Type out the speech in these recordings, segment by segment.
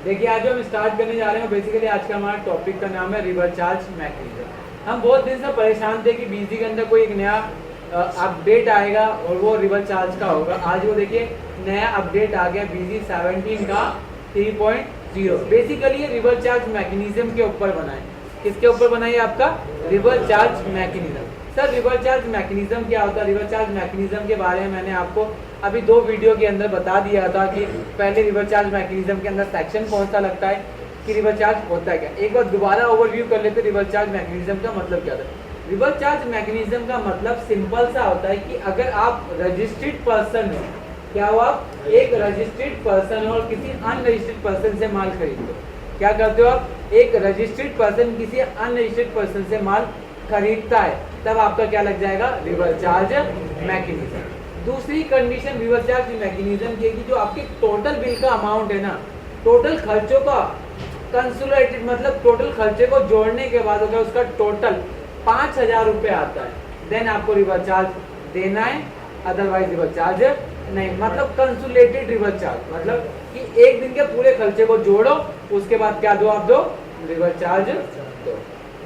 देखिए आज जो हम स्टार्ट करने जा रहे हैं बेसिकली आज का हमारा टॉपिक का नाम है रिवर्स चार्ज मैकेनिज्म। हम बहुत दिन से परेशान थे कि बीजी के अंदर कोई एक नया अपडेट आएगा और वो रिवर्स चार्ज का होगा। आज वो देखिए नया अपडेट आ गया बीजी 17 का 3.0। बेसिकली ये रिवर्स चार्ज मैकेनिज्म के ऊपर बना है। किसके ऊपर बना है आपका? Reverse charge mechanism. Sir reverse charge mechanism क्या होता है? रिवर्स चार्ज मैकेनिज्म के बारे में मैंने आपको अभी 2 वीडियो के अंदर बता दिया था कि पहले रिवर्स चार्ज मैकेनिज्म के अंदर सेक्शन कौन सा लगता है, कि रिवर्स चार्ज होता है क्या। एक बार दोबारा ओवरव्यू कर लेते रिवर्स चार्ज मैकेनिज्म का मतलब क्या था। रिवर्स चार्ज मैकेनिज्म का मतलब सिंपल सा होता है कि अगर आप रजिस्टर्ड पर्सन हो, क्या हो आप? एक रजिस्टर्ड पर्सन हो और किसी अनरजिस्टर्ड पर्सन से माल खरीदते हो। क्या करते हो आप? एक रजिस्टर्ड पर्सन किसी अनरजिस्टर्ड पर्सन से माल खरीदता है, तब आपका क्या लग जाएगा? Reverse charge mechanism. दूसरी कंडीशन रिवर्स चार्ज मैकेनिज्म की है कि जो आपके टोटल बिल का अमाउंट है ना, टोटल खर्चों का कंसोलिडेटेड मतलब टोटल खर्चे को जोड़ने के बाद अगर उसका टोटल 5,000 रुपये आता है, देन आपको रिवर्स चार्ज देना है, अदरवाइज रिवर्स चार्ज नहीं। मतलब कंसोलिडेटेड रिवर्स चार्ज मतलब कि एक दिन के पूरे खर्चे को जोड़ो, उसके बाद क्या दो? आप दो रिवर्स चार्ज दो।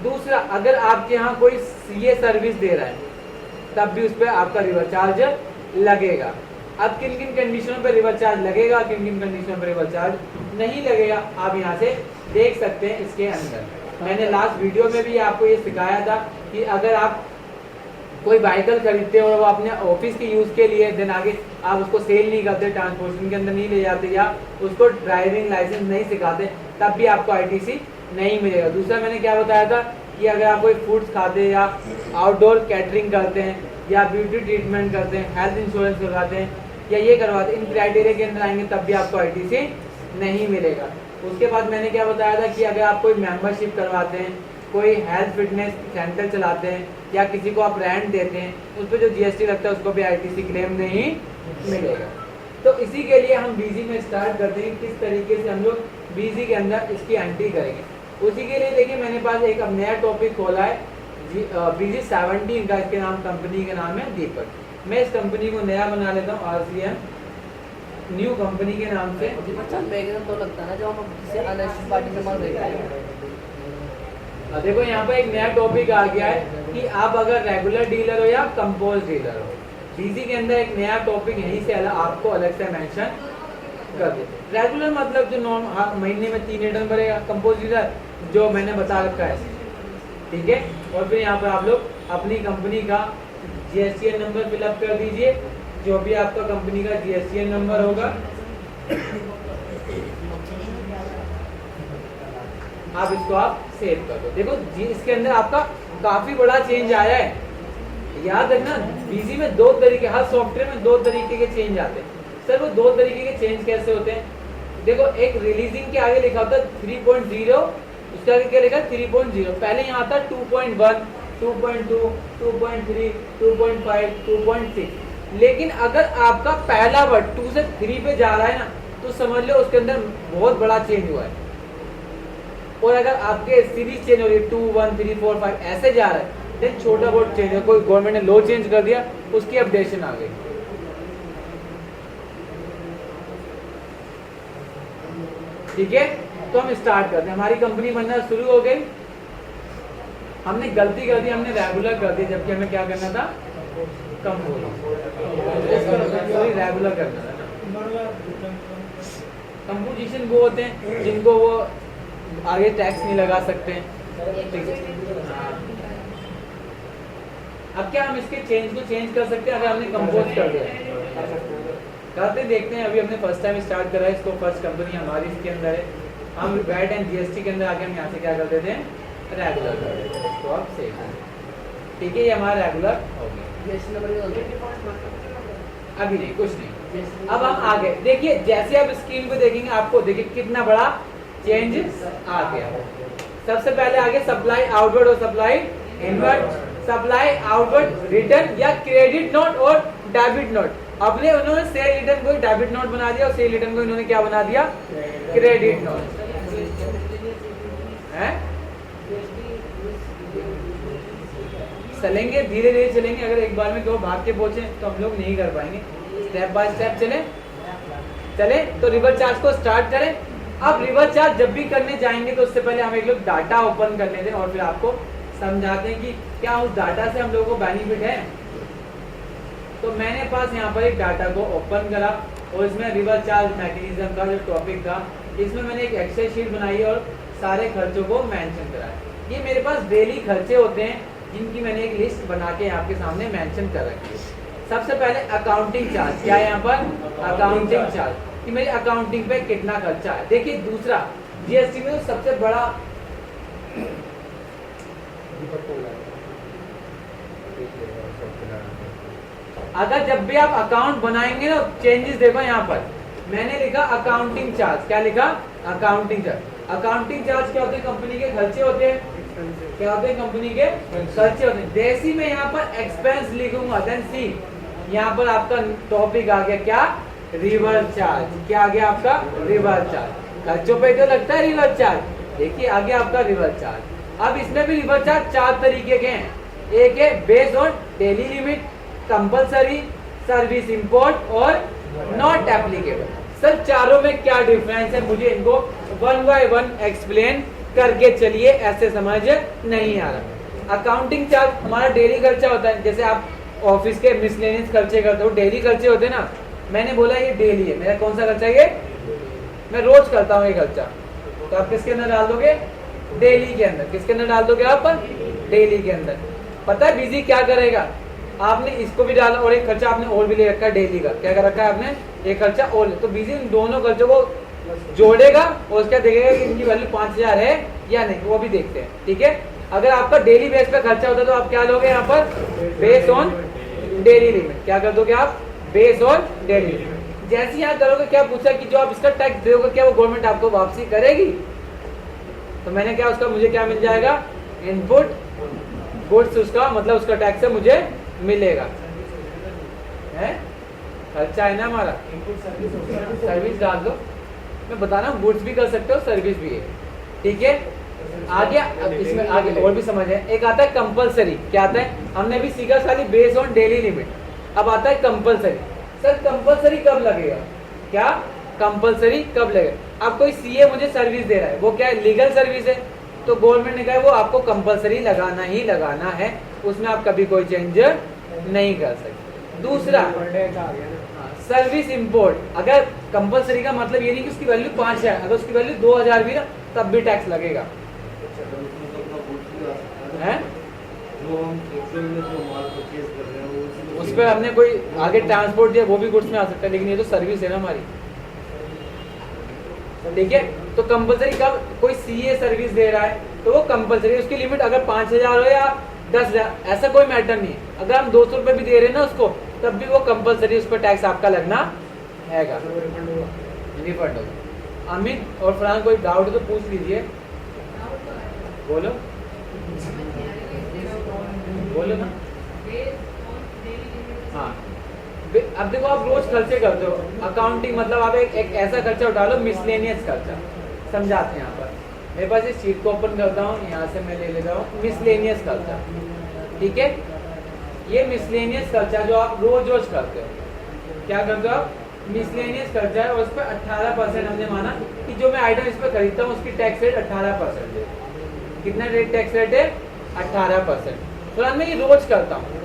दूसरा, अगर आपके यहाँ कोई सीए सर्विस दे रहा है तब भी उस पर आपका रिवर्स चार्ज लगेगा। अब किन किन कंडीशनों पर रिवर्स चार्ज लगेगा, किन किन कंडीशनों पर रिवर्स चार्ज नहीं लगेगा, आप यहाँ से देख सकते हैं। इसके अंदर मैंने लास्ट वीडियो में भी आपको ये सिखाया था कि अगर आप कोई व्हीकल खरीदते हो और वो अपने ऑफिस के यूज के लिए, देन आगे आप उसको सेल नहीं करते, ट्रांसपोर्टेशन के अंदर नहीं ले जाते या उसको ड्राइविंग लाइसेंस नहीं सिखाते, तब भी आपको आईटीसी नहीं मिलेगा। दूसरा मैंने क्या बताया था कि अगर आप कोई फूड्स खाते हैं या आउटडोर कैटरिंग करते हैं या ब्यूटी ट्रीटमेंट करते हैं, हेल्थ इंश्योरेंस करवाते हैं या ये करवाते हैं, इन क्राइटेरिया के अंदर आएंगे तब भी आपको आईटीसी नहीं मिलेगा। उसके बाद मैंने क्या बताया था कि अगर आप कोई मेंबरशिप करवाते हैं, कोई हेल्थ फिटनेस सेंटर चलाते हैं या किसी को आप रेंट देते हैं, उस पर जो जीएसटी लगता है उसको भी आईटीसी क्लेम नहीं मिलेगा। तो इसी के लिए हम बीजी में स्टार्ट करते हैं किस तरीके से हम लोग बीजी के अंदर इसकी एंट्री करेंगे। उसी के लिए देखिए मेरे पास एक अब नया टॉपिक खोला है बीजी 17 का। इसके नाम कंपनी का नाम है दीपक। मैं इस कंपनी को नया बना लेता हूँ आरसीएम न्यू कंपनी के नाम से। तो लगता है ना जो हम किसी अनरजिस्टर्ड पार्टी से माल खरीदते हैं। देखो यहाँ पर एक नया टॉपिक आ गया है कि आप अगर रेगुलर डीलर हो या कंपोज डीलर हो, बीजी के अंदर एक नया टॉपिक यहीं से आपको अलग से मेंशन कर दे। रेगुलर मतलब जो महीने में 3 रिटर्न भरेगा, कंपोज डीलर जो मैंने बता रखा है, ठीक है। और फिर यहाँ पर आप लोग अपनी कंपनी का जीएसटीएन नंबर फिलअप कर दीजिए, जो भी आपका कंपनी का जीएसटीएन नंबर होगा आप इसको आप सेव कर दो। देखो जी इसके अंदर आपका काफी बड़ा चेंज आया है। याद रखना बीजी में 2 तरीके, हर सॉफ्टवेयर में 2 तरीके के चेंज आते हैं। सर वो 2 तरीके के चेंज कैसे होते हैं? देखो एक रिलीजिंग के आगे लिखा होता है 3.0, उसके आगे क्या लिखा है? 3.0। पहले यहाँ था 2.1, 2.2, 2.3, 2.5, 2.6। लेकिन अगर आपका पहला वर्ड 2 से 3 पे जा रहा है ना, तो समझ लो उसके अंदर बहुत बड़ा चेंज हुआ है। और अगर आपके सीरीज चेंज हो रही है 2, 1, 3, 4, 5 ऐसे जा रहा है, देन छोटा बहुत चेंज है। कोई गवर्नमेंट ने लो चेंज कर दिया, उसकी अपडेशन आ गई। ठीक है, तो हम स्टार्ट करते हैं। हमारी कंपनी बनना शुरू हो गई। हमने गलती कर दी, हमने रेगुलर कर दी, जबकि हमें क्या करना था? रेगुलर करना था। कंपोजिशन वो होते हैं जिनको वो आगे टैक्स नहीं लगा सकते। अब क्या हम इसके चेंज को चेंज कर सकते हैं अगर हमने कंपोज कर दिया? करते देखते हैं। अभी हमने फर्स्ट टाइम स्टार्ट करा है इसको, फर्स्ट कंपनी हमारी इसके अंदर है। हम वैट एंड जीएसटी के अंदर आके हम यहाँ से क्या कर देते हैं? रेगुलर कर देते हैं। तो आप सेव करें, ठीक है, ये हमारा रेगुलर हो गया। अभी नहीं, कुछ नहीं। अब हम आगे देखिए, जैसे आप स्क्रीन पे देखेंगे आपको देखिए कितना बड़ा चेंज आ गया। सबसे पहले आगे सप्लाई आउटवर्ड और supply inward. Supply outward return या क्रेडिट नोट और डेबिट नोट। अपने उन्होंने सेल रिटर्न को डेबिट नोट बना दिया और सेल रिटर्न को इन्होंने क्या बना दिया? क्रेडिट नोट है। चलेंगे धीरे धीरे चलेंगे। अगर एक बार में क्यों भाग के पहुंचे तो हम लोग नहीं कर पाएंगे। स्टेप बाय स्टेप चले। तो रिवर्स चार्ज को स्टार्ट करें। अब रिवर्स चार्ज जब भी करने जाएंगे तो उससे पहले हम एक लोग डाटा ओपन कर लेते हैं और फिर आपको समझाते हैं कि क्या उस डाटा से हम लोगों को बेनिफिट है। तो मैंने पास यहाँ पर एक डाटा को ओपन करा और इसमें रिवर्स चार्ज मैकेनिज्म का जो टॉपिक था, इसमें मैंने एक एक्सेल शीट बनाई और सारे खर्चों को मेंशन करा है। ये मेरे पास डेली खर्चे होते हैं जिनकी मैंने एक लिस्ट बना के आपके सामने मेंशन कर रखी है। सबसे पहले अकाउंटिंग चार्ज, क्या है यहाँ पर अकाउंटिंग चार्ज, कि मेरी अकाउंटिंग पे कितना खर्चा है। देखिए दूसरा जीएसटी में तो सबसे बड़ा अगर जब भी आप अकाउंट बनाएंगे ना, चेंजेस देखो यहाँ पर मैंने लिखा अकाउंटिंग चार्ज। क्या लिखा? Accounting charge. अकाउंटिंग चार्ज क्या होते हैं? कंपनी के खर्चे होते हैं। क्या होते हैं? कंपनी के खर्चे होते हैं। जैसे ही मैं यहाँ पर एक्सपेंस लिखूंगा, देन सी यहाँ पर आपका टॉपिक आ गया क्या? Reverse charge. क्या आ गया आपका? Reverse charge. खर्चों पे तो लगता है रिवर्स चार्ज। देखिए आ गया आपका रिवर्स चार्ज। अब इसमें भी रिवर्स चार्ज 4 तरीके के हैं। एक है based on daily limit, compulsory, service import और नॉट एप्लीकेबल। सर चारों में क्या डिफरेंस है? मुझे इनको 1 बाय 1 एक्सप्लेन करके चलिए, ऐसे समझ नहीं आ रहा। अकाउंटिंग चार्ज हमारा डेली खर्चा होता है। जैसे आप ऑफिस के मिसलेनियस खर्चे करते हो, डेली खर्चे होते हैं ना। मैंने बोला ये डेली है, मेरा कौन सा खर्चा है? ये मैं रोज करता हूँ ये खर्चा। तो आप किसके अंदर डाल दोगे? डेली के अंदर। किसके अंदर डाल दोगे आप? डेली के अंदर। पता है बिजी क्या करेगा? आपने इसको भी डाला और एक खर्चा आपने और भी ले रखा है डेली का। क्या कर रखा है आपने? एक खर्चा और। तो बिजी इन दोनों खर्चों को जोड़ेगा और उसका देखेगा कि इनकी वैल्यू 5000 है या नहीं, वो भी देखते हैं। ठीक है, अगर आपका डेली बेस पे खर्चा होता है तो आप क्या लोगे यहाँ पर? Base on daily limit. क्या कर दोगे आप? Base on daily limit. जैसे यहाँ करोगे, क्या पूछा कि जो आप इसका टैक्स दोगे क्या वो गवर्नमेंट आपको वापसी करेगी? तो मैंने क्या उसका मुझे क्या मिल जाएगा? इनपुट गुड्स, उसका मतलब उसका टैक्स है मुझे मिलेगा। है खर्चा है ना हमारा। सर्विस डाल दो। मैं बता रहा हूँ गुड्स भी कर सकते हो, सर्विस भी है। ठीक है, आगे अब इसमें आगे और भी समझ है। एक आता है कंपलसरी। क्या आता है? हमने भी सीखा खाली बेस्ड ऑन डेली लिमिट। अब आता है कंपलसरी। सर कंपलसरी कब लगेगा? क्या कंपलसरी कब लगेगा? अब कोई सीए मुझे सर्विस दे रहा है, वो क्या है? लीगल सर्विस है। तो गवर्नमेंट ने कहा वो आपको कंपलसरी लगाना ही लगाना है, उसमें आप कभी कोई चेंज नहीं कर सकते। दूसरा सर्विस इंपोर्ट। अगर कंपलसरी का मतलब ये नहीं कि उसकी वैल्यू 5 है, अगर उसकी वैल्यू 2000 भी ना तब भी टैक्स लगेगा। है उस पर हमने कोई आगे ट्रांसपोर्ट दिया वो भी गुड्स में आ सकता है, लेकिन ये तो सर्विस है ना हमारी। ठीक है, तो कंपलसरी कब? कोई सीए सर्विस दे रहा है तो वो कंपलसरी, उसकी लिमिट अगर 5000 हो या 10,000 ऐसा कोई मैटर नहीं है। अगर हम 200 रुपये भी दे रहे हैं ना उसको, तब भी वो कंपलसरी, उस पर टैक्स आपका लगना है। रिफंड होगा। अमित और फरहान कोई डाउट तो पूछ लीजिए। बोलो बोलो ना। हाँ, अब देखो आप रोज खर्चे करते हो। अकाउंटिंग मतलब आप एक ऐसा खर्चा उठा लो, मिसलेनियस खर्चा। समझाते हैं यहाँ पर। मेरे पास इस शीट को ओपन करता हूँ, यहाँ से मैं ले लेता हूँ मिसलेनियस खर्चा। ठीक है, ये मिसलेनियस खर्चा जो आप रोज रोज करते हो। क्या करते हो आप? मिसलेनियस खर्चा है और उस पर 18% हमने माना कि जो मैं आइटम इस पर खरीदता हूँ उसकी टैक्स रेट 18% है। कितना रेट टैक्स रेट है? 18%। तो मैं ये रोज करता हूँ।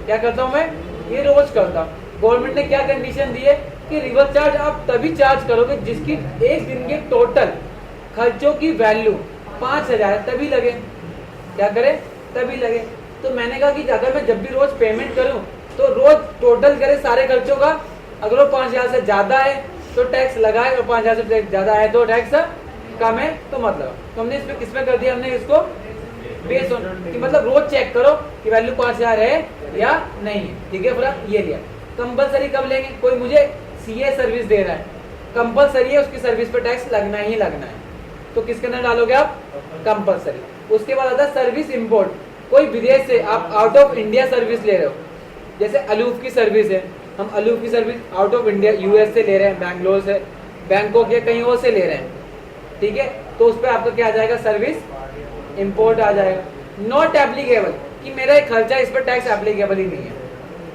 क्या करता हूँ मैं? ये रोज करता हूँ। गवर्नमेंट ने क्या कंडीशन दी है कि रिवर्स चार्ज आप तभी चार्ज करोगे जिसकी एक दिन के टोटल खर्चों की वैल्यू 5000 तभी लगे। क्या करें? तभी लगे। तो मैंने कहा कि अगर मैं जब भी रोज पेमेंट करूं तो रोज टोटल करे सारे खर्चों का। अगर वो 5000 से ज्यादा है तो टैक्स लगाए और 5000 से ज्यादा है तो टैक्स कम है तो मतलब। तो हमने इसमें किसमें कर दिया? हमने इसको बेस ऑन कि मतलब रोज चेक करो कि वैल्यू 5000 है या नहीं है। ठीक है, पूरा ये लिया। कंपलसरी कब लेंगे? कोई मुझे सीए सर्विस दे रहा है, कंपलसरी है, उसकी सर्विस पर टैक्स लगना ही लगना है। तो किसके अंदर डालोगे आप? कंपलसरी। उसके बाद आता है सर्विस इंपोर्ट। कोई विदेश से आप आउट ऑफ इंडिया सर्विस ले रहे हो, जैसे अलूफ की सर्विस है, हम अलूफ की service out of India US से ले रहे हैं, बैंगलोर से, बैंकॉक या कहीं और से ले रहे हैं। ठीक है, तो उस पर आपका क्या आ जाएगा? सर्विस इंपोर्ट आ जाएगा। नॉट एप्लीकेबल कि मेरा एक खर्चा इस पर टैक्स एप्लीकेबल ही नहीं है।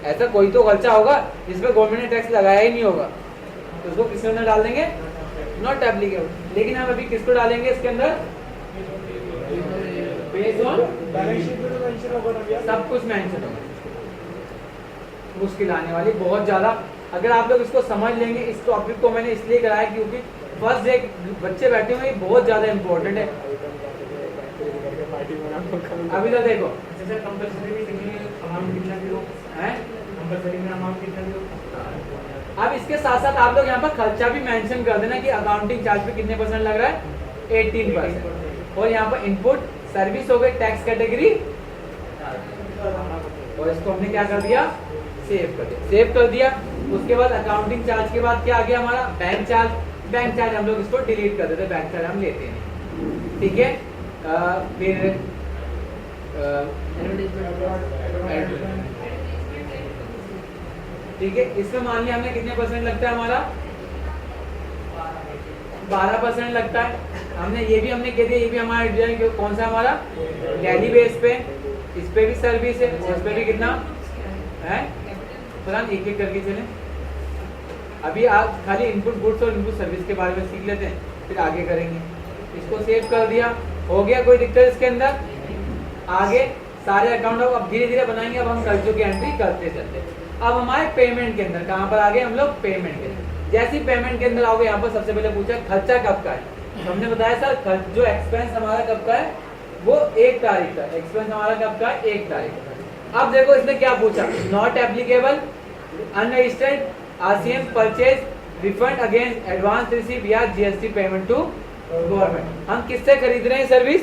ऐसा कोई तो खर्चा होगा जिसमें गवर्नमेंट ने टैक्स लगाया ही नहीं होगा, तो उसको किसके अंदर डाल देंगे? Not applicable. लेकिन हम अभी किसको डालेंगे इसके अंदर, बेस्ड ऑन बैलेंस शीट में तो मेंशन होगा ना भैया। सब कुछ मेंशन होगा। मुश्किल आने वाली बहुत ज्यादा। अगर आप लोग इसको समझ लेंगे, इस टॉपिक को मैंने इसलिए कराया क्योंकि फर्स्ट डे बच्चे बैठे हुए, ये बहुत ज्यादा इंपॉर्टेंट है। अभी तो देखो जैसे कंपलसरी में अमाउंट कितना दियो है, कंपलसरी में अमाउंट कितना दियो। अब इसके साथ साथ आप लोग यहाँ पर खर्चा भी मेंशन कर देना कि अकाउंटिंग चार्ज पे कितने % लग रहा है, 18%। और यहाँ पर इनपुट सर्विस हो गई टैक्स कैटेगरी, और इसको हमने क्या कर दिया, सेव कर दिया। सेव कर दिया। उसके बाद अकाउंटिंग चार्ज के बाद क्या आ गया हमारा, बैंक चार्ज। बैंक चार्ज हम लोग इसको डिलीट कर देते, बैंक चार्ज हम लेते नहीं, ठीक है। फिर ठीक है, इसमें मान लिया हमने कितने % लगता है हमारा, 12% लगता है। हमने ये भी हमने कह दिया, ये भी हमारा डिजाइन कौन सा हमारा डेली बेस पे, इस पे भी सर्विस है और इस पे भी कितना है, पता नहीं, एक एक करके चले। अभी आप खाली इनपुट गुड्स और इनपुट सर्विस के बारे में सीख लेते हैं, फिर आगे करेंगे। इसको सेव कर दिया, हो गया, कोई दिक्कत इसके अंदर। आगे सारे अकाउंट अब धीरे धीरे बनाएंगे। अब हम खर्चों की एंट्री करते चलते। अब हमारे पेमेंट के अंदर कहाँ पर आ गए हम लोग, पेमेंट के अंदर। जैसे ही पेमेंट के अंदर आओगे, यहाँ पर सबसे पहले पूछा खर्चा कब का है। हमने बताया सर जो एक्सपेंस हमारा कब का है, वो 1 तारीख का। एक्सपेंस हमारा कब का है, 1 तारीख का। अब देखो इसने क्या पूछा, not applicable, unregistered RCM purchase, refund against advance receive या जीएसटी पेमेंट टू गवर्नमेंट। हम किससे खरीद रहे हैं service,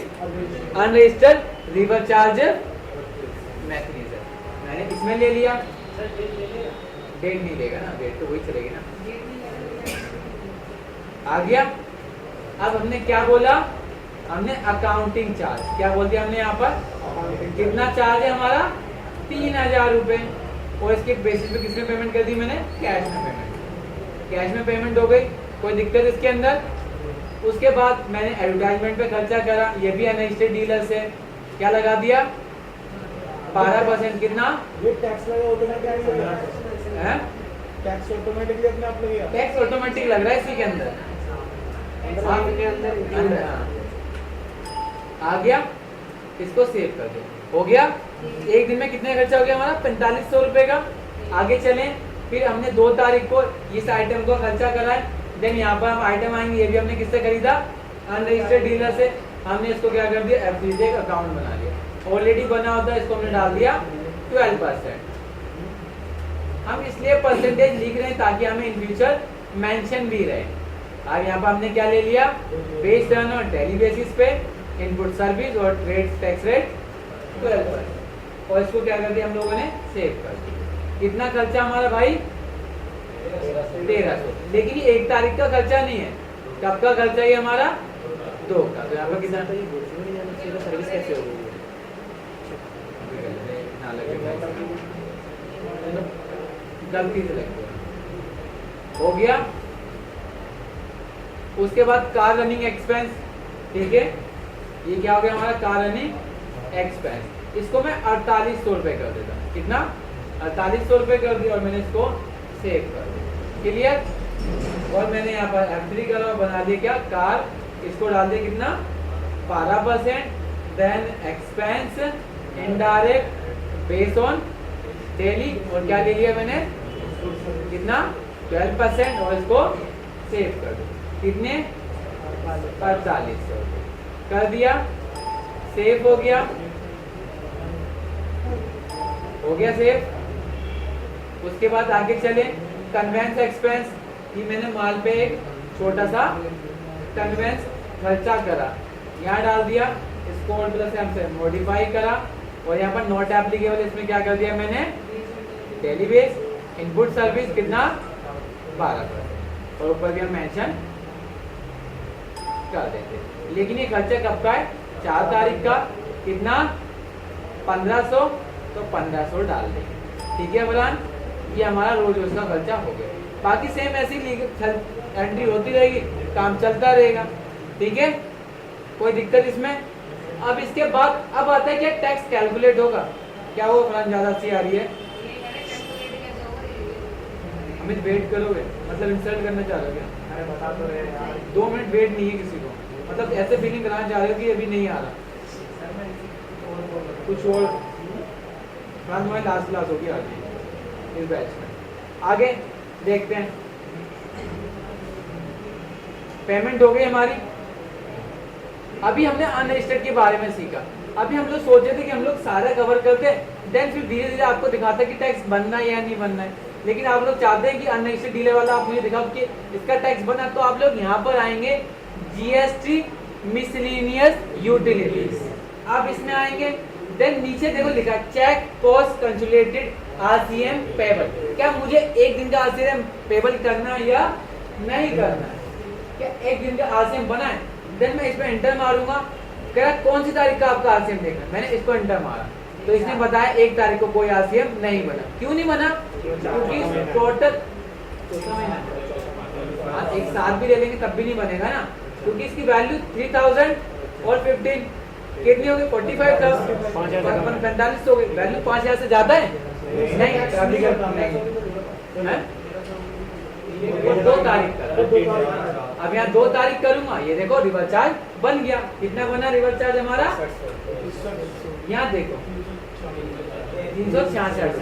unregistered reverse charge mechanism. मैंने इसमें ले लिया, डेट नहीं लेगा ना, डेट तो वही चलेगी ना, आ गया। अब हमने क्या बोला, हमने अकाउंटिंग चार्ज क्या बोल दिया हमने यहाँ पर, कितना चार्ज है हमारा, 3000 रुपए। और इसके बेसिस पे किसमें पेमेंट कर दी मैंने, कैश में पेमेंट। कैश में पेमेंट हो गई, कोई दिक्कत इसके अंदर। उसके बाद मैंने एडवर्टाइजमेंट पे खर्चा करा, ये भी अनरजिस्टर्ड डीलर से क्या लगा दिया, 12%। कितना, ये टैक्स लगा ऑटोमेटिक है, टैक्स ऑटोमेटिकली अपने आप लगेगा। टैक्स ऑटोमेटिक लग रहा है इसी के अंदर, अंदर आ गया। इसको सेव कर दो, हो गया। एक दिन में कितने खर्चा हो गया हमारा, 4500 रुपए का। आगे चलें, फिर हमने 2 तारीख को इस आइटम को खर्चा करा है। देन यहाँ पर हम आइटम आएंगे, ये भी हमने किससे खरीदा, अनरजिस्टर्ड डीलर से। हमने इसको क्या कर दिया, एफडीजे का अकाउंट बना लिया। ऑलरेडी बना होता है, इसको हमने डाल दिया 12%। हम इसलिए परसेंटेज लिख रहे हैं ताकि हमें इन फ्यूचर मेंशन भी रहे। अब यहाँ पर हमने क्या ले लिया, बेस्ड ऑन डेली बेसिस पे इनपुट सर्विस और रेट टैक्स रेट 12%। और इसको क्या कर दिया हम लोगों ने, सेव कर दिया। कितना खर्चा हमारा भाई, 1300। लेकिन ये 1 तारीख का खर्चा नहीं है, कब का खर्चा है हमारा, 2 का। तो यहाँ पर कितना सर्विस कैसे होगी, गलती से लग गया, हो गया। उसके बाद कार रनिंग एक्सपेंस, ठीक है, ये क्या हो गया हमारा, कार रनिंग एक्सपेंस। इसको मैं 4800 रुपए कर देता हूँ। कितना, 4800 रुपए कर दिया और मैंने इसको सेव कर दिया। क्लियर। और मैंने यहाँ पर एंट्री करा, बना दिया क्या, कार, इसको डाल दिया कितना, 12%। Then expense indirect based on daily, और क्या ले लिया मैंने, कितना, 12%। और इसको सेव कर दो, कितने, 4800 कर दिया, सेव हो गया, हो गया सेव। उसके बाद आगे चले, कन्वेंस एक्सपेंस, ये मैंने माल पे एक छोटा सा कन्वेंस खर्चा करा, यहाँ डाल दिया। इसको +M से मॉडिफाई करा और यहाँ पर नॉट एप्लीकेबल, इसमें क्या कर दिया मैंने, डेली बेस इनपुट सर्विस कितना, 12%। और ऊपर भी हम मेंशन कर देते। लेकिन ये खर्चा कब का है, 4 तारीख का। कितना, 1500, तो 1500 डाल देंगे, ठीक है बरान। ये हमारा रोज रोज का खर्चा हो गया। बाकी सेम ऐसी एंट्री होती रहेगी, काम चलता रहेगा, ठीक है, कोई दिक्कत इसमें। अब इसके बाद अब आता है क्या, टैक्स कैलकुलेट होगा। क्या वो फलान ज्यादा सी आ रही है, अमित वेट करोगे, मतलब इंसल्ट करना चाह रहे हो क्या? अरे बता तो रहे यार। 2 मिनट वेट नहीं है किसी को, मतलब ऐसे फीलिंग कराना चाह रहे हो कि अभी नहीं आ रहा। कुछ और बाद में लास्ट क्लास होगी आगे इस बैच में। आगे देखते हैं, पेमेंट हो गई हमारी। अभी हमने अनरजिस्टर्ड के बारे में सीखा। अभी हम लोग सोचे थे कि हम लोग सारा कवर करते हैं, देन फिर धीरे धीरे आपको दिखाता है कि टैक्स बनना है या नहीं बनना है। लेकिन आप लोग चाहते हैं कि अनरजिस्टर्ड डीलर वाला आप मुझे दिखाओ कि इसका टैक्स बना, तो आप लोग यहाँ पर आएंगे जीएसटी मिसलेनियस यूटिलिटीज, आप इसमें आएंगे। देन नीचे देखो लिखा check post consolidated RCM payable. क्या मुझे एक दिन का आरसीएम पेबल करना या नहीं करना है? क्या एक दिन का आरसीएम बना है? देन मैं इसमें एंटर मारूंगा, कह रहा कौन सी तारीख का आपका आरसीएम देखना है, मैंने इसको एंटर मारा तो इसने बताया 1 तारीख को कोई आरसीएम नहीं बना। क्यों नहीं बना? क्योंकि टोटल एक साथ भी ले लेंगे तब भी नहीं बनेगा ना, क्योंकि इसकी वैल्यू 3000 और 15 कितनी हो गई? 45,000, 45 हो गई। वैल्यू 5000 से ज्यादा है नहीं, अभी नहीं है? 2 तारीख का। अब यहाँ 2 तारीख करूंगा, ये देखो रिवर चार्ज बन गया। कितना बना रिवर चार्ज हमारा? यहाँ देखो 366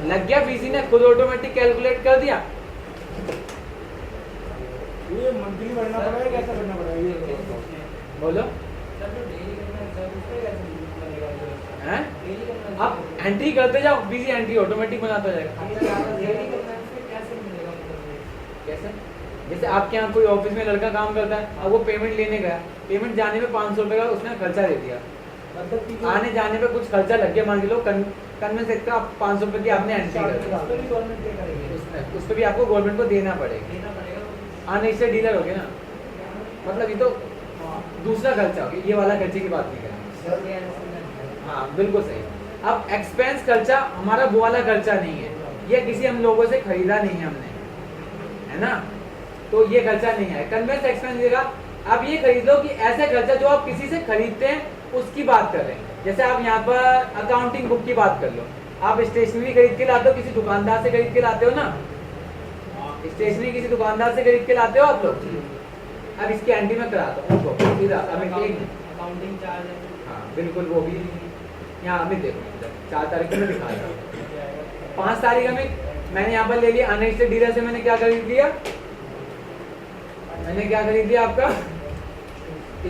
लग गया। बीसी ने खुद ऑटोमेटिक कैलकुलेट कर दिया। ये मंथली भरना पड़ेगा, कैसा भरना पड़ेगा ये बोलो हैं? आप एंट्री करते जाओ, बीसी एंट्री ऑटोमेटिक बनाता जाएगा। कैसे? जैसे आपके यहाँ कोई ऑफिस में लड़का काम करता है, अब वो पेमेंट लेने गया, पेमेंट जाने में 500 रुपए का उसने खर्चा दे दिया, आने जाने पे कुछ खर्चा लग गया, मान लो कन्वेंस एक्ट का 500 रुपए की आपने एंट्री कर दी, उस पर भी आपको गवर्नमेंट को देना पड़ेगा। आने से डीलर हो गया ना, मतलब ये तो दूसरा खर्चा हो गया, ये वाला खर्चे की बात नहीं करें। हाँ बिल्कुल सही। अब एक्सपेंस खर्चा हमारा वो वाला खर्चा नहीं है, ये किसी हम लोगों से खरीदा नहीं है हमने, है ना, तो ये खर्चा नहीं है। कन्वेंस एक्सपेंस देगा। आप ये खरीद लो कि ऐसा खर्चा जो आप किसी से खरीदते हैं उसकी बात कर रहे हैं। जैसे आप यहाँ पर अकाउंटिंग बुक की बात कर लो, आप स्टेशनरी खरीद के लाते हो, किसी दुकानदार से खरीद के लाते हो ना, स्टेशनरी किसी दुकानदार से खरीद के लाते हो आप लोग। अब इसकी एंट्री में कराता हूँ अकाउंटिंग चार्ज है। हाँ बिल्कुल, वो भी यहाँ अमित देखो 4 तारीख को मैं दिखा रहा हूँ। 5 तारीख अमित मैंने यहाँ पर ले लिया अनरजिस्टर्ड डीलर से, मैंने क्या खरीद लिया? मैंने क्या खरीद लिया? आपका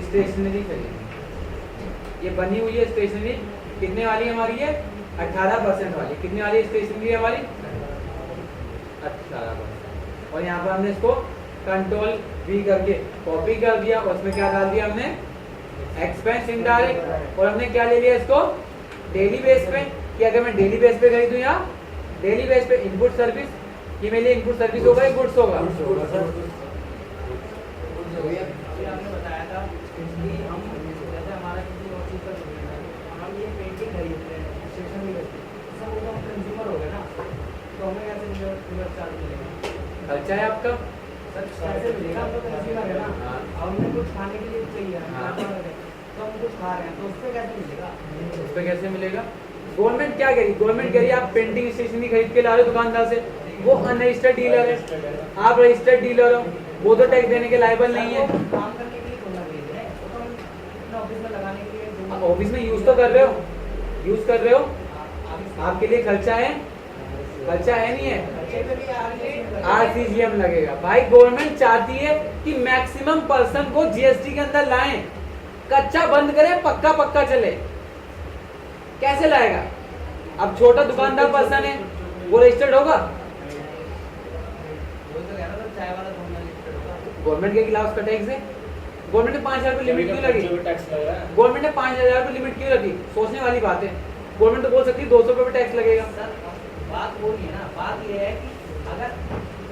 स्टेशनरी खरीदी। ये बनी हुई है स्टेशनरी, कितने वाली हमारी है? 18% वाली। कितने वाली स्टेशनरी हमारी? 18%। और यहाँ पर हमने इसको कंट्रोल V करके कॉपी कर दिया, और उसमें क्या डाल दिया हमने? Expense indirect. और हमने क्या ले लिया इसको? डेली बेस पे, कि अगर मैं डेली बेस पे खरीदूं या डेली बेस पे इनपुट सर्विस, ये मेरे लिए इनपुट सर्विस होगा या गुड्स होगा? आपने बताया था कि हम जैसे हमारा किसी और चीज़ का बिजनेस है, हम ये पेंटिंग खरीदते हैं, स्टेशन भी खरीदते हैं, सब वो तो हम कंज्यूमर हो गए ना, तो हमें कैसे रिवर्स चार्ज मिलेगा? खर्चा है आपका। सर कैसे मिलेगा? हम तो कंज्यूमर है ना, हाँ। हमने कुछ खाने के लिए चाहिए, हाँ। तो हम कुछ खा रहे हैं, तो उस पर कैसे मिलेगा? उस पे कैसे मिलेगा? गवर्नमेंट क्या करी? गवर्नमेंट करी आप पेंटिंग स्टेशनरी खरीद के ला रहे हो दुकानदार से, वो अनरजिस्टर्ड डीलर है, आप रजिस्टर्ड डीलर हो, वो तो टैक्स देने के लायबल नहीं है। काम करने के लिए थोड़ा खरीद रहे हैं, वो तो हम अपने ऑफिस में लगाने के लिए आप ऑफिस में यूज तो कर रहे हो, यूज कर रहे हो, आपके लिए खर्चा है? खर्चा है नहीं है? आरसीजीएम लगेगा। भाई गवर्नमेंट चाहती है कि मैक्सिमम पर्सन को जीएसटी के अंदर लाएं, कच्चा बंद करें, पक्का पक्का चले। कैसे लाएगा? अब छोटा दुकानदार पर्सन है, वो रजिस्टर्ड होगा? गवर्नमेंट के खिलाफ उसका टैक्स है। गवर्नमेंट ने 5000 रुपये लिमिट क्यों लगी? गवर्नमेंट ने 5000 रुपये लिमिट क्यों रखी? सोचने वाली बात है। गवर्नमेंट तो बोल सकती है 200 रुपये पे टैक्स लगेगा। सर बात वो नहीं है ना, बात ये है कि अगर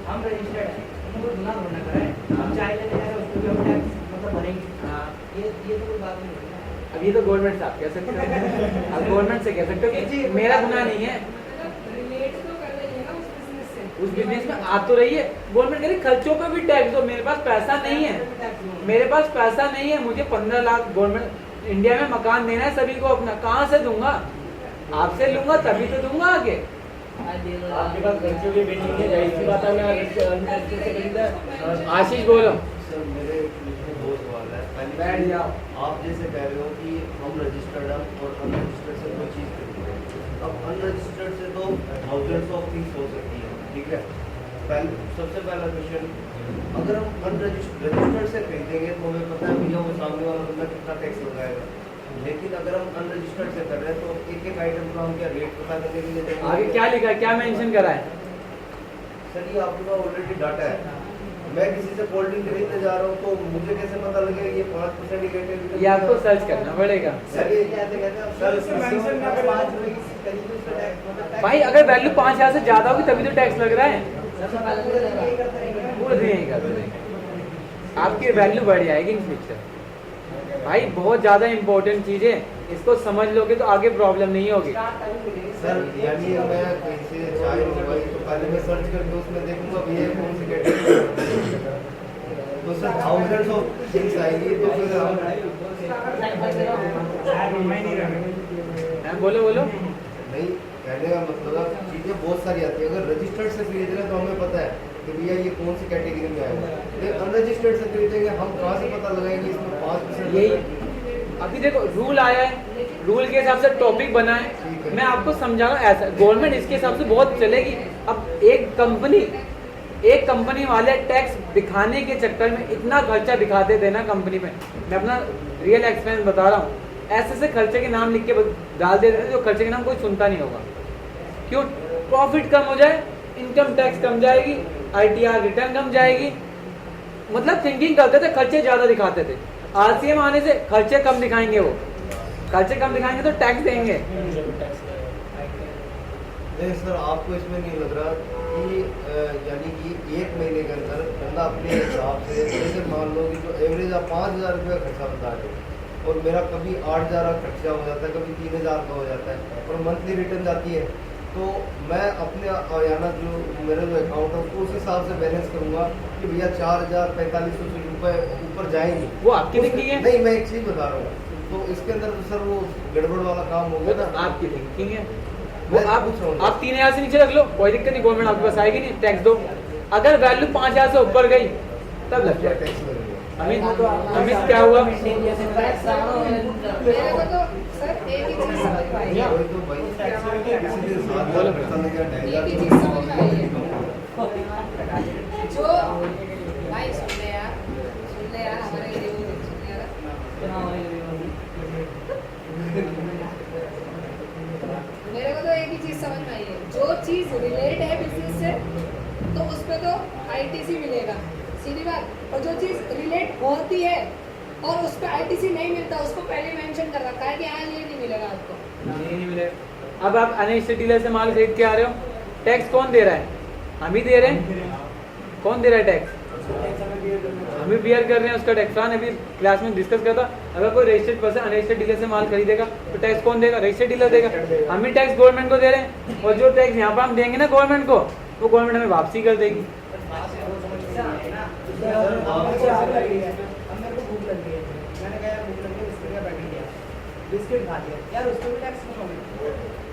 हम रजिस्टर्ड हैं, तो कोई गुनाह थोड़ा ना करें, हम चाय लेने जाए उसको भी हम टैक्स मतलब भरेंगे। हाँ, ये तो कोई बात नहीं है। अब ये तो गवर्नमेंट से आप कह सकते हो, अब गवर्नमेंट से कह सकते हो कि मेरा गुनाह नहीं है, उस बिजनेस में आ तो रही है। गवर्नमेंट कह रही खर्चों पे भी टैक्स दो, मेरे पास पैसा नहीं है, मेरे पास पैसा नहीं है, मुझे 15 लाख गवर्नमेंट इंडिया में मकान देना है सभी को अपना, कहाँ से दूंगा? आपसे लूंगा तभी तो दूंगा आगे। आपके पास खर्चों की बेटिंग है, जाहिर सी बात है मैं अनरजिस्टर्ड से खरीदा है। आशीष बोलो। सर मेरे इसमें दो सवाल है। बैठ पहले जाओ। आप जैसे कह रहे हो कि हम रजिस्टर्ड हैं और अनरजिस्टर्ड से कोई चीज़ खरीदते हैं। अब अनरजिस्टर्ड से तो थाउजेंड्स ऑफ थिंग्स हो सकती हैं, ठीक है। सबसे पहला क्वेश्चन, अगर हम रजिस्टर्ड से खरीदेंगे तो हमें पता है भैया वो सामने वाला बंदा कितना टैक्स लगाएगा। लेकिन अगर हम अनरजिस्टर्ड से कर रहे हैं तो एक एक आइटम का हम क्या रेट पता करने के लिए देंगे? आगे क्या लिखा है, क्या मेंशन करा है? सर ये आपके पास ऑलरेडी डाटा है। मैं किसी से कोल्ड ड्रिंक खरीदने जा रहा हूँ तो मुझे कैसे पता लगेगा ये 5% ही कैटेगरी? ये आपको सर्च करना पड़ेगा। सर ये कहते कहते सर इसमें मेंशन ना करें। 5 रुपए की करीब उसका टैक्स मतलब भाई अगर वैल्यू 5000 से ज्यादा होगी तभी तो टैक्स लग रहा है। सबसे पहले तो यही करते रहेंगे। पूरे दिन यही करते रहेंगे। आपकी वैल्यू बढ़ जाएगी इन फ्यूचर। भाई बहुत ज्यादा इंपॉर्टेंट चीज है, इसको समझ लोगे तो आगे प्रॉब्लम नहीं होगी। सर यानी मैं कहीं से चाय मंगवाई तो पहले मैं सर्च करके उसमें देखूंगा भैया कौन सी कैटेगरी। तो सर थाउजेंड्स ऑफ थिंग्स आएंगी तो फिर हम मैं नहीं रहने। हाँ, बोलो बोलो। नहीं, कहने का मतलब चीज़ें बहुत सारी आती है। अगर रजिस्टर्ड से खरीद रहे हैं तो हमें पता है कि भैया ये कौन सी कैटेगरी में आएगा। लेकिन अनरजिस्टर्ड से खरीदेंगे हम कहाँ से पता लगाएंगे इसमें 5% यही अभी देखो रूल आया है, रूल के हिसाब से टॉपिक बना है। मैं आपको समझाऊंगा ऐसा, गवर्नमेंट इसके हिसाब से बहुत चलेगी। अब एक कंपनी वाले टैक्स दिखाने के चक्कर में इतना खर्चा दिखाते थे ना कंपनी में। मैं अपना रियल एक्सपीरियंस बता रहा हूँ। ऐसे ऐसे खर्चे के नाम लिख के डाल देते थे जो खर्चे के नाम कोई सुनता नहीं होगा। क्यों? प्रॉफिट कम हो जाए, इनकम टैक्स कम जाएगी, ITR रिटर्न कम जाएगी। मतलब थिंकिंग करते थे, खर्चे ज्यादा दिखाते थे। RCM आने से खर्चे कम दिखाएंगे, वो खर्चे कम दिखाएंगे तो टैक्स देंगे। नहीं सर आपको इसमें नहीं लग रहा कि यानी कि एक महीने के अंदर बंदा अपने हिसाब से जैसे मान लो कि जो एवरेज आप 5000 रुपये का खर्चा बता रहे हो और मेरा कभी 8000 का खर्चा हो जाता है, कभी 3000 का हो जाता है और मंथली रिटर्न जाती है, तो मैं अपने याना जो मेरा जो अकाउंट है उसको उस हिसाब से बैलेंस करूंगा कि भैया 4500 रुपये ऊपर जाएंगे। वो आपकी थिंकिंग है। नहीं मैं एक चीज़ बता रहा हूँ, तो इसके अंदर तो सर वो गड़बड़ वाला काम हो वो गया तो ना। आपकी थिंकिंग है। वो मैं आप पूछ रहा हूँ। 3000 से नीचे रख लो, कोई दिक्कत नहीं, गवर्नमेंट आपके पास आएगी नहीं, टैक्स दो। अगर वैल्यू 5000 से ऊपर गई तब लग जाए टैक्स लगेगा। अमित क्या हुआ? मेरे को तो सर एक ही चीज समझ में आई है। वही तो भाई किसी दिन साथ बोलो। पता लग गया एक ही चीज समझ में आई है। जो भाई सुन ले यार हमारे ये सुन ले यार। मेरे को तो एक ही चीज समझ में आई है, जो चीज रिलेट है बिजनेस से तो उस पे तो ITC मिलेगा, सीधी बात। और जो चीज रिलेट होती है और उस पे ITC नहीं मिलता, उसको पहले मेंशन कर रखा है कि हाँ ये नहीं मिलेगा आपको। नहीं मिलेगा। अब आप अनरजिस्टर्ड डीलर से माल खरीद के आ रहे हो, टैक्स कौन दे रहा है? हम ही दे रहे हैं। कौन दे रहा है टैक्स? हम ही बियर कर रहे हैं उसका टैक्स। फ्रान अभी क्लास में डिस्कस करता, अगर कोई रजिस्टर्ड पर्सन अनरजिस्टर्ड डीलर से माल खरीदेगा तो टैक्स कौन देगा? रजिस्टर्ड डीलर देगा। हम ही टैक्स गवर्नमेंट को दे रहे हैं, और जो टैक्स यहाँ पर हम देंगे ना गवर्नमेंट को, वो गवर्नमेंट हमें वापसी कर देगी। बिस्किट खा लिया यार, उसको भी टैक्स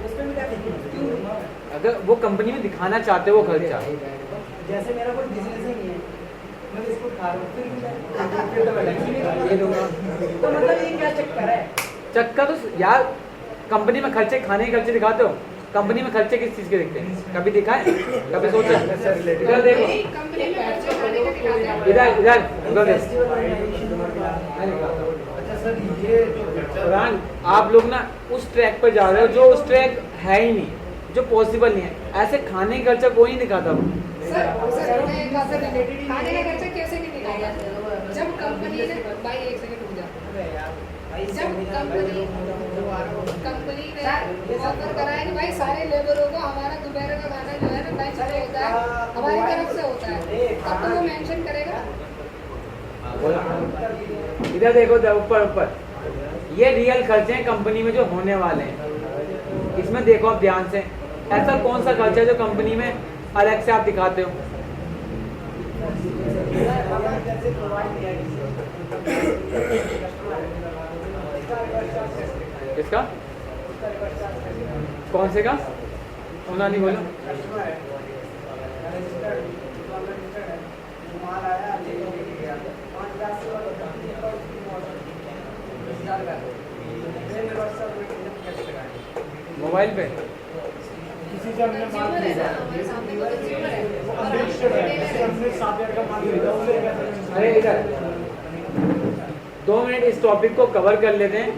उसको भी टैक्स क्यों दूंगा? अगर वो कंपनी में दिखाना चाहते हो वो खर्चा, जैसे मेरा कोई बिजनेस ही नहीं है, मैं बिस्कुट खा रहा हूँ फिर तो मैं टैक्स नहीं ये दूंगा। तो मतलब ये क्या चक्कर है? चक्का तो यार कंपनी में खर्चे, खाने के खर्चे दिखाते हो। कंपनी में खर्चे किस चीज के दिखते हैं? कभी दिखा है? कभी सोचा? इधर देखो, कंपनी में खर्चे खाने का दिखाते हैं। इधर इधर उधर देख। अच्छा सर ये जो खर्चा फरहान, आप लोग ना उस ट्रैक पर जा रहे हो जो उस ट्रैक है ही नहीं, जो पॉसिबल नहीं है। ऐसे खाने का खर्चा कोई नहीं दिखाता। सर मैं एक बात रिलेटेड, खाने का खर्चा कैसे नहीं दिखाएगा? जब कंपनी ने भाई एक सेकंड रुक जा। जब कंपनी ने ऑफर कराया कि भाई सारे लेबरों को हमारा दोपहर का खाना जो है ना लंच जो होता है हमारी तरफ से होता है, तब तो वो मेंशन करेगा। इधर देखो, ऊपर ऊपर ये रियल खर्चे हैं कंपनी में जो होने वाले हैं। इसमें देखो आप ध्यान से, ऐसा कौन सा खर्चा है जो कंपनी में अलग से आप दिखाते हो? इसका कौन से का? सोनाली बोलो। कस्टमर है रजिस्टर्ड है वो माल आया लेके गया 5,000 से और 10,000 का फिर व्हाट्सएप में कैसे लगाएंगे मोबाइल पे किसी से हमने माल कंज्यूमर है खरीदा ना, हमारे सामने तो कंज्यूमर है वो और अनरजिस्टर्ड है, retailer जैसे हमने 7,000 का माल खरीदा उसे कैसे अरे इधर 2 मिनट इस टॉपिक को कवर कर लेते हैं,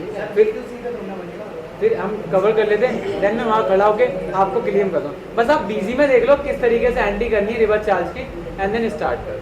फिर हम कवर कर लेते हैं, देन मैं वहाँ खड़ा होके आपको क्लेम करता हूँ। बस आप बिजी में देख लो किस तरीके से एंट्री करनी है रिवर्स चार्ज की, एंड देन स्टार्ट कर।